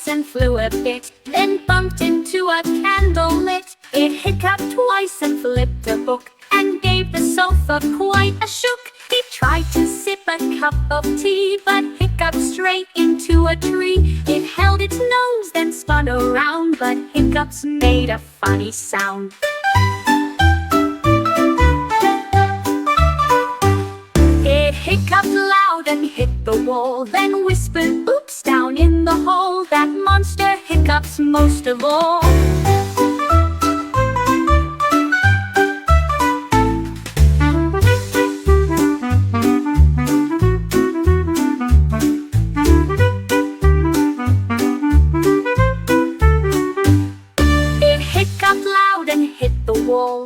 and flew a bit, then bumped into a candle lit. It hiccuped twice and flipped a book, and gave the sofa quite a shook. He tried to sip a cup of tea, but hiccuped straight into a tree. It held its nose, then spun around, but hiccups made a funny sound. It hiccuped loud and hit the wall, then whispered, "Oops," down in the hole. That monster hiccups most of all.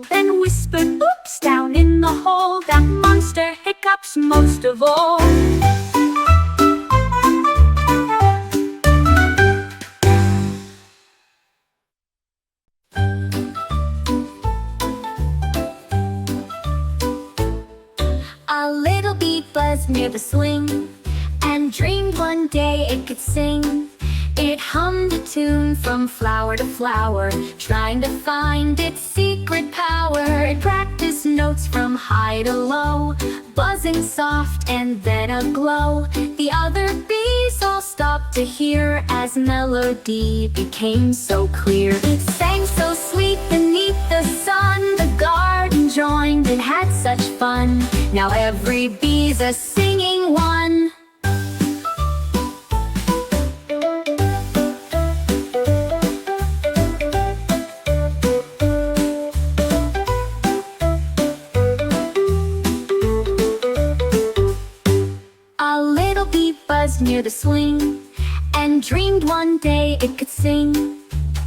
Then whispered, "Oops," down in the hole. That monster hiccups most of all. A little bee buzzed near the swing, and dreamed one day it could sing. It hummed a tune from flower to flower, trying to find its secret power. It practiced notes from high to low, buzzing soft and then aglow. The other bees all stopped to hear, as melody became so clear. It sang so sweet beneath the sun, the garden joined and had such fun. Now every bee's a singing one. Near the swing, and dreamed one day it could sing.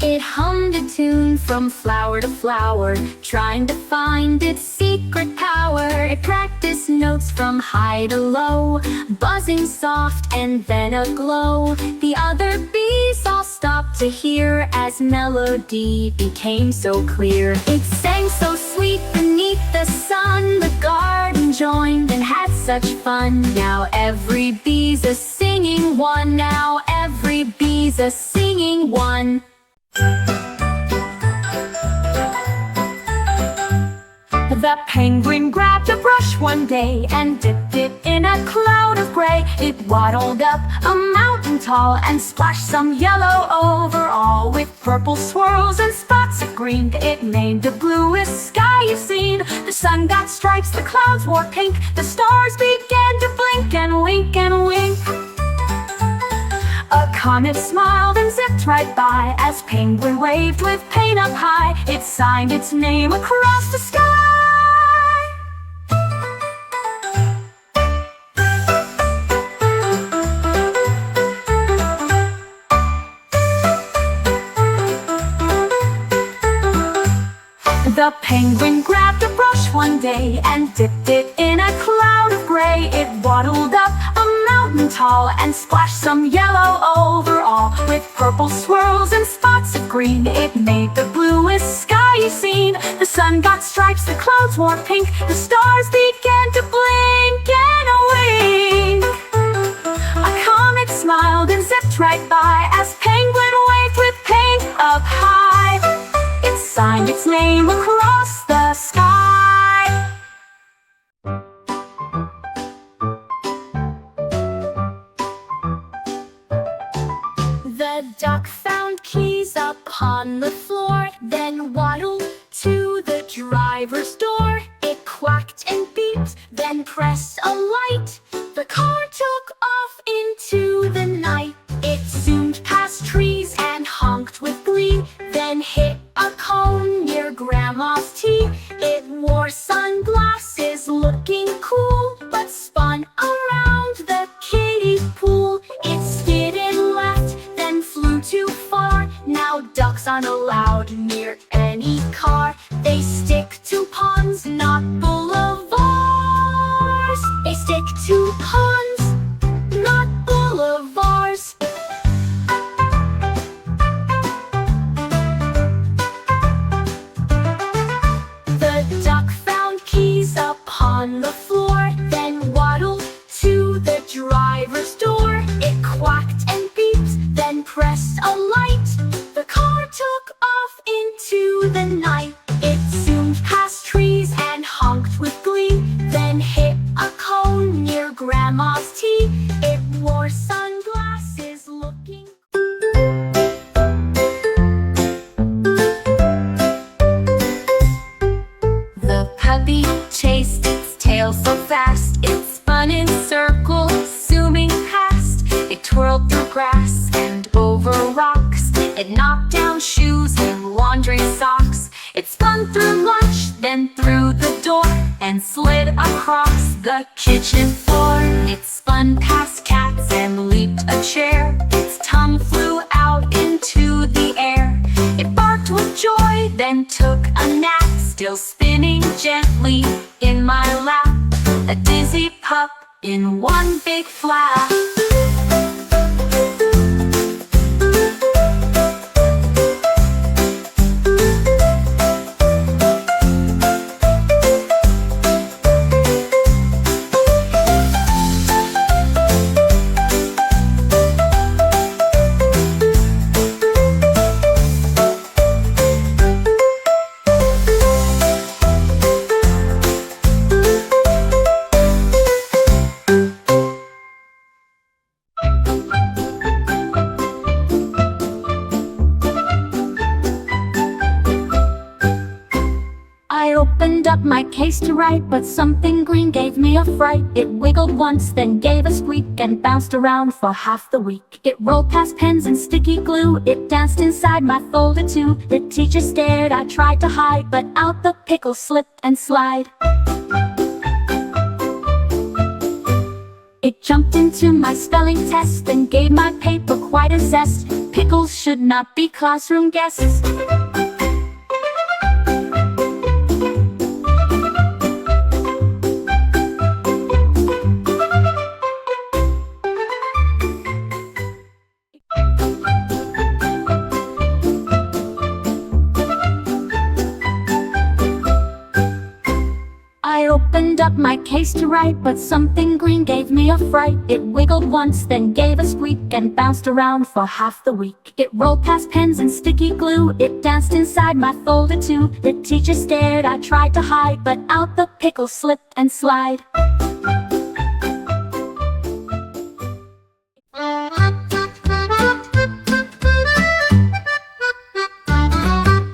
It hummed a tune from flower to flower, trying to find its secret power. It practiced notes from high to low, buzzing soft and then aglow. The other bees all stopped to hear, as melody became so clear. It sang so sweet beneath the sun, the garden joined and had such fun. Now every bee's a singing one. Now every bee's a singing one. The penguin grabbed a brush one day and dipped it in a cloud of gray. It waddled up a mountain tall and splashed some yellow over all. With purple swirls and spots of green, it made the bluest sky you've seen. The sun got stripes, the clouds wore pink, the stars began to blink and wink and wink. A comet smiled and zipped right by, as penguin waved with paint up high. It signed its name across the sky. The penguin grabbed a brush one day and dipped it in a cloud of gray. It waddled up a mountain tall and splashed some yellow over all. With purple swirls and spots of green, it made the bluest sky you've seen. The sun got stripes, the clouds wore pink, the stars began to blink and wink. A comet smiled and zipped right by, as penguin waved with paint up high. It signed its name across the sky. The duck found keys upon the floor, then waddled to the driver's door. It quacked and beeped, then pressed a light. The car took off into the night. It zoomed past trees and honked with glee, then hit a cone near Grandma's tea. It wore sunglasses looking cool, but spun around the kiddie pool. It skidded left, then flew too far. Now ducks aren't allowed near any car. They stick to ponds, not boulevards. They stick to ponds, not boulevards. The duck found keys upon the floor, then waddled to the driver's door. It quacked and beeped, then pressed a fast. It spun in circles, zooming past. It twirled through grass and over rocks. It knocked down shoes and laundry socks. It spun through lunch, then through the door, and slid across the kitchen floor. It spun past cats and leaped a chair. Its tongue flew out into the air. It barked with joy, then took a nap, still spinning gently in my lap. A dizzy pup in one big flap. I opened up my case to write, but something green gave me a fright. It wiggled once, then gave a squeak, and bounced around for half the week. It rolled past pens and sticky glue. It danced inside my folder too. The teacher stared, I tried to hide, but out the pickle slipped and slide. It jumped into my spelling test and gave my paper quite a zest. Pickles should not be classroom guests. I opened up my case to write, but something green gave me a fright. It wiggled once, then gave a squeak, and bounced around for half the week. It rolled past pens and sticky glue. It danced inside my folder too. The teacher stared, I tried to hide, but out the pickle slipped and slide.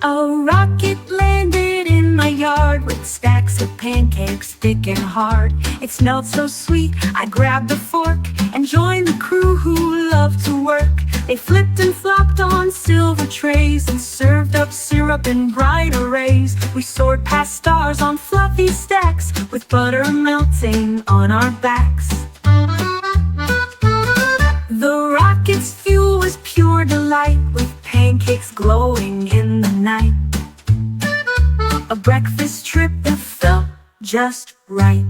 A rocket landed in my yard with stacks of pancakes thick and hard. It smelled so sweet, I grabbed a fork and joined the crew who loved to work. They flipped and flopped on silver trays and served up syrup in bright arrays. We soared past stars on fluffy stacks with butter melting on our backs. The rocket's fuel was pure delight, with pancakes glowing in the night. A breakfast trip that felt just right.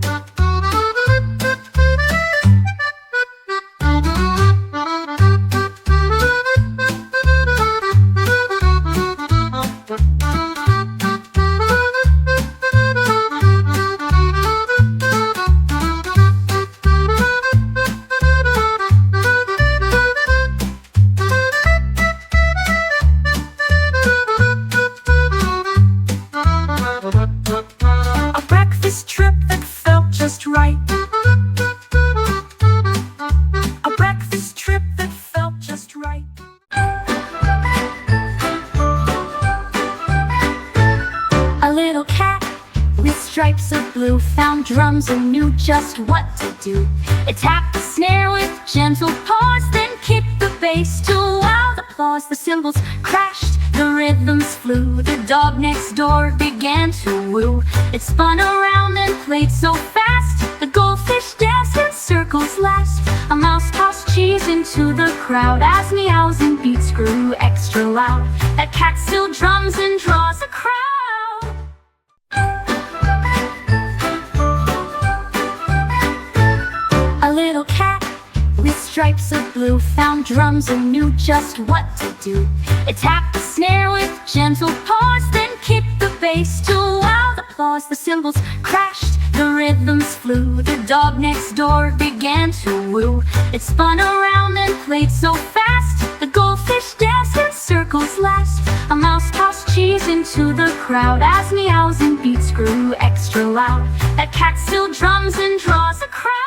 A breakfast trip that felt just right. A breakfast trip that felt just right. A little cat with stripes of blue found drums and knew just what to do. It tapped the snare with gentle paws, then kicked the bass to loud applause. The cymbals crashed, the rhythms flew. The dog next door began to woo. It spun around and played so fast, the goldfish danced in circles last. A mouse tossed cheese into the crowd as meows and beats grew extra loud. That cat still drums and draws a crowd. A little cat with stripes of blue found drums and knew just what to do. It tapped the snare with gentle paws, then kicked the bass to loud applause. The cymbals crashed, the rhythms flew. The dog next door began to woo. It spun around and played so fast, the goldfish danced in circles last. A mouse tossed cheese into the crowd as meows and beats grew extra loud. That cat still drums and draws a crowd.